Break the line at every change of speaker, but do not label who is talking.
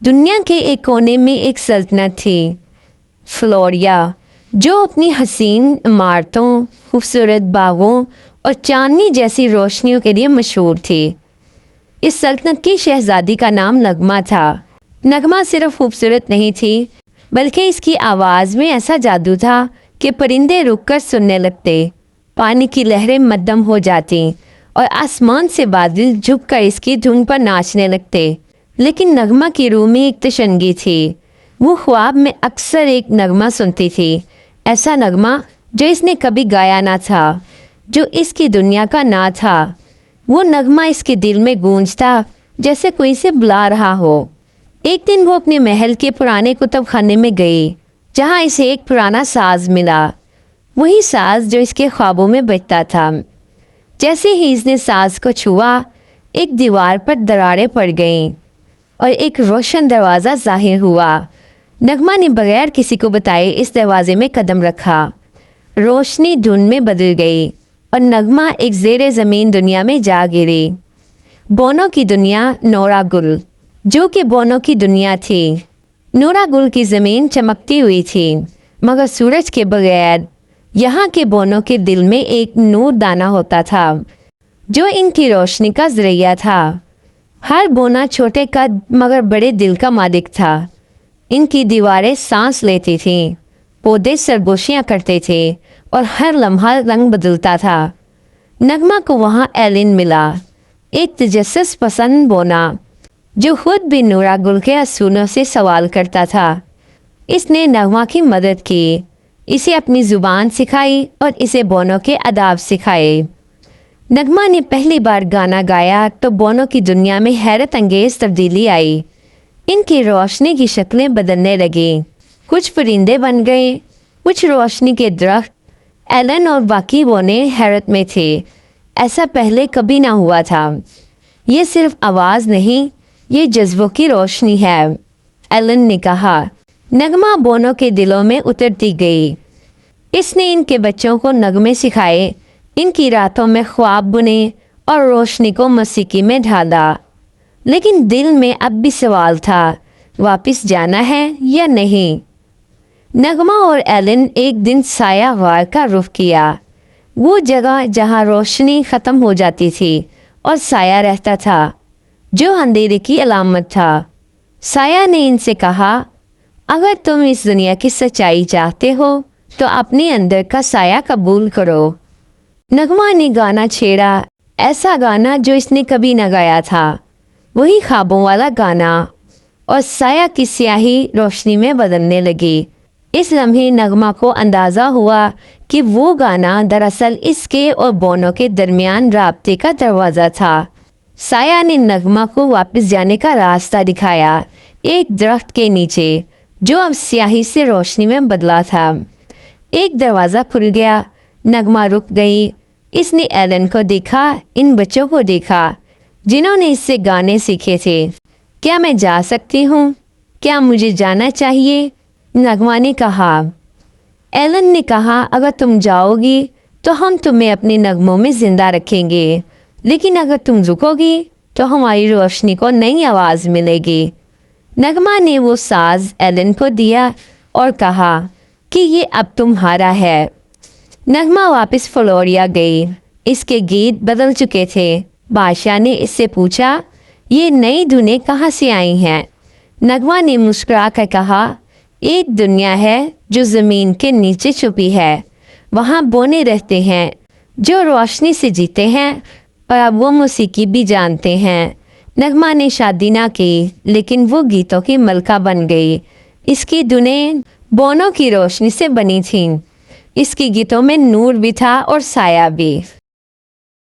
دنیا کے ایک کونے میں ایک سلطنت تھی، فلوریا، جو اپنی حسین عمارتوں، خوبصورت باغوں اور چاندنی جیسی روشنیوں کے لیے مشہور تھی۔ اس سلطنت کی شہزادی کا نام نغمہ تھا۔ نغمہ صرف خوبصورت نہیں تھی بلکہ اس کی آواز میں ایسا جادو تھا کہ پرندے رک کر سننے لگتے، پانی کی لہریں مدھم ہو جاتی اور آسمان سے بادل جھک کر اس کی دھن پر ناچنے لگتے۔ لیکن نغمہ کی روح میں ایک تشنگی تھی۔ وہ خواب میں اکثر ایک نغمہ سنتی تھی، ایسا نغمہ جو اس نے کبھی گایا نہ تھا، جو اس کی دنیا کا نہ تھا۔ وہ نغمہ اس کے دل میں گونجتا جیسے کوئی اسے بلا رہا ہو۔ ایک دن وہ اپنے محل کے پرانے کتب خانے میں گئی، جہاں اسے ایک پرانا ساز ملا، وہی ساز جو اس کے خوابوں میں بجتا تھا۔ جیسے ہی اس نے ساز کو چھوا، ایک دیوار پر دراریں پڑ گئیں اور ایک روشن دروازہ ظاہر ہوا۔ نغمہ نے بغیر کسی کو بتائے اس دروازے میں قدم رکھا۔ روشنی دھند میں بدل گئی اور نغمہ ایک زیر زمین دنیا میں جا گری۔ بونوں کی دنیا، نورا گل، جو کہ بونوں کی دنیا تھی۔ نورا گل کی زمین چمکتی ہوئی تھی، مگر سورج کے بغیر یہاں کے بونوں کے دل میں ایک نور دانہ ہوتا تھا جو ان کی روشنی کا ذریعہ تھا۔ ہر بونا چھوٹے قد مگر بڑے دل کا مالک تھا۔ ان کی دیواریں سانس لیتی تھیں، پودے سرگوشیاں کرتے تھے اور ہر لمحہ رنگ بدلتا تھا۔ نغمہ کو وہاں ایلن ملا، ایک تجسس پسند بونا جو خود بھی نورا گل کے اصولوں سے سوال کرتا تھا۔ اس نے نغمہ کی مدد کی، اسے اپنی زبان سکھائی اور اسے بونوں کے آداب سکھائے۔ نغمہ نے پہلی بار گانا گایا تو بونوں کی دنیا میں حیرت انگیز تبدیلی آئی۔ ان کی روشنی کی شکلیں بدلنے لگیں، کچھ پرندے بن گئے، کچھ روشنی کے درخت۔ ایلن اور باقی بونے حیرت میں تھے، ایسا پہلے کبھی نہ ہوا تھا۔ یہ صرف آواز نہیں، یہ جذبوں کی روشنی ہے، ایلن نے کہا۔ نغمہ بونوں کے دلوں میں اترتی گئی۔ اس نے ان کے بچوں کو نغمے سکھائے، ان کی راتوں میں خواب بنے اور روشنی کو موسیقی میں ڈھالا۔ لیکن دل میں اب بھی سوال تھا، واپس جانا ہے یا نہیں؟ نغمہ اور ایلن ایک دن سایہ غار کا رخ کیا، وہ جگہ جہاں روشنی ختم ہو جاتی تھی اور سایہ رہتا تھا، جو اندھیرے کی علامت تھا۔ سایہ نے ان سے کہا، اگر تم اس دنیا کی سچائی چاہتے ہو تو اپنے اندر کا سایہ قبول کرو۔ نغمہ نے گانا چھیڑا، ایسا گانا جو اس نے کبھی نہ گایا تھا، وہی خوابوں والا گانا، اور سایہ کی سیاہی روشنی میں بدلنے لگی۔ اس لمحے نغمہ کو اندازہ ہوا کہ وہ گانا دراصل اس کے اور بونوں کے درمیان رابطے کا دروازہ تھا۔ سایہ نے نغمہ کو واپس جانے کا راستہ دکھایا، ایک درخت کے نیچے جو اب سیاہی سے روشنی میں بدلا تھا۔ ایک دروازہ کھل گیا، نغمہ رک گئی۔ اس نے ایلن کو دیکھا، ان بچوں کو دیکھا جنہوں نے اس سے گانے سیکھے تھے۔ کیا میں جا سکتی ہوں؟ کیا مجھے جانا چاہیے؟ نغمہ نے کہا۔ ایلن نے کہا، اگر تم جاؤ گی تو ہم تمہیں اپنے نغموں میں زندہ رکھیں گے، لیکن اگر تم رکو گی تو ہماری روشنی کو نئی آواز ملے گی۔ نغمہ نے وہ ساز ایلن کو دیا اور کہا کہ یہ اب تمہارا ہے۔ نغمہ واپس فلوریا گئی، اس کے گیت بدل چکے تھے۔ بادشاہ نے اس سے پوچھا، یہ نئی دھنیں کہاں سے آئی ہیں؟ نغمہ نے مسکرا کر کہا، ایک دنیا ہے جو زمین کے نیچے چھپی ہے، وہاں بونے رہتے ہیں جو روشنی سے جیتے ہیں اور اب وہ موسیقی بھی جانتے ہیں۔ نغمہ نے شادی نہ کی، لیکن وہ گیتوں کی ملکہ بن گئی۔ اس کی دھنیں بونوں کی روشنی سے بنی تھیں، اس کی گیتوں میں نور بھی تھا اور سایہ بھی۔